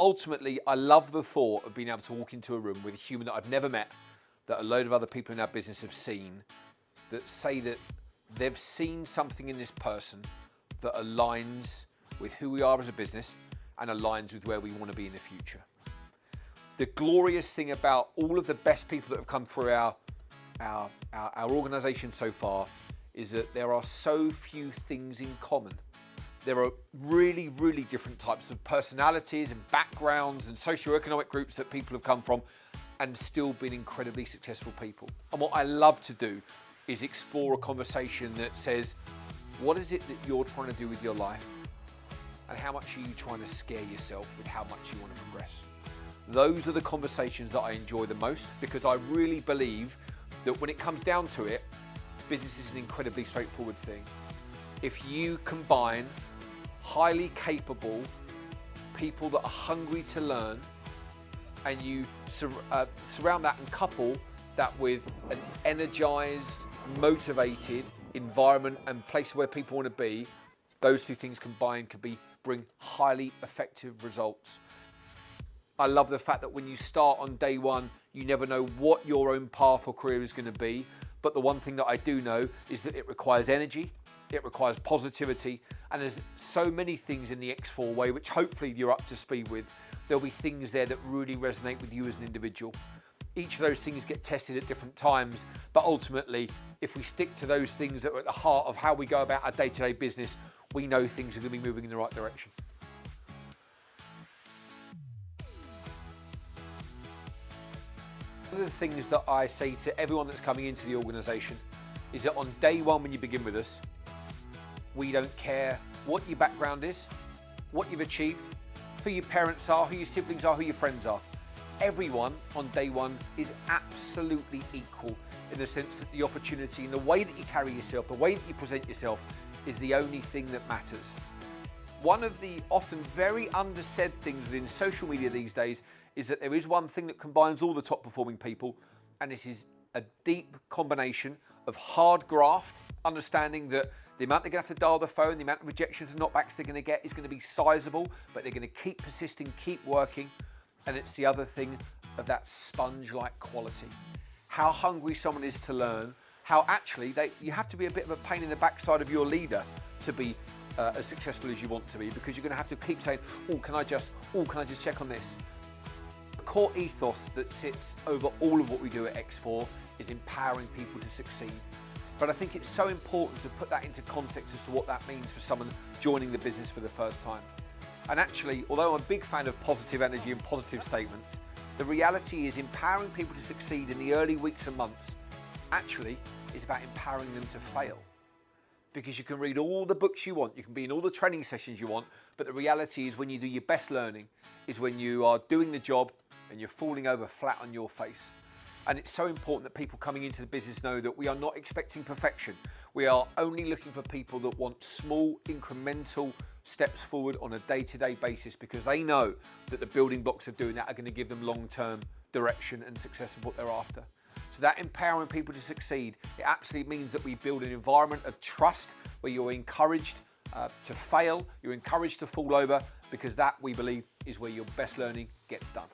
ultimately, I love the thought of being able to walk into a room with a human that I've never met, that a load of other people in our business have seen, that say that they've seen something in this person that aligns with who we are as a business and aligns with where we want to be in the future. The glorious thing about all of the best people that have come through our organisation so far is that there are so few things in common. There are really, really different types of personalities and backgrounds and socioeconomic groups that people have come from and still been incredibly successful people. And what I love to do is explore a conversation that says, what is it that you're trying to do with your life? And how much are you trying to scare yourself with how much you want to progress? Those are the conversations that I enjoy the most, because I really believe that when it comes down to it, business is an incredibly straightforward thing. If you combine highly capable people that are hungry to learn, and you surround that and couple that with an energized, motivated environment and place where people want to be, those two things combined can bring highly effective results. I love the fact that when you start on day one, you never know what your own path or career is going to be. But the one thing that I do know is that it requires energy, it requires positivity, and there's so many things in the X4 way, which hopefully you're up to speed with. There'll be things there that really resonate with you as an individual. Each of those things get tested at different times, but ultimately, if we stick to those things that are at the heart of how we go about our day-to-day business, we know things are going to be moving in the right direction. One of the things that I say to everyone that's coming into the organisation is that on day one, when you begin with us, we don't care what your background is, what you've achieved, who your parents are, who your siblings are, who your friends are. Everyone on day one is absolutely equal in the sense that the opportunity and the way that you carry yourself, the way that you present yourself is the only thing that matters. One of the often very undersaid things within social media these days is that there is one thing that combines all the top performing people, and it is a deep combination of hard graft, understanding that the amount they're going to have to dial the phone, the amount of rejections and knockbacks they're going to get is going to be sizable, but they're going to keep persisting, keep working. And it's the other thing of that sponge-like quality. How hungry someone is to learn, how actually you have to be a bit of a pain in the backside of your leader to be as successful as you want to be, because you're going to have to keep saying, can I just check on this? The core ethos that sits over all of what we do at X4 is empowering people to succeed. But I think it's so important to put that into context as to what that means for someone joining the business for the first time. And actually, although I'm a big fan of positive energy and positive statements, the reality is empowering people to succeed in the early weeks and months actually is about empowering them to fail. Because you can read all the books you want, you can be in all the training sessions you want, but the reality is when you do your best learning is when you are doing the job and you're falling over flat on your face. And it's so important that people coming into the business know that we are not expecting perfection. We are only looking for people that want small, incremental steps forward on a day-to-day basis, because they know that the building blocks of doing that are going to give them long-term direction and success of what they're after. So that empowering people to succeed, it absolutely means that we build an environment of trust where you're encouraged to fail, you're encouraged to fall over, because that, we believe, is where your best learning gets done.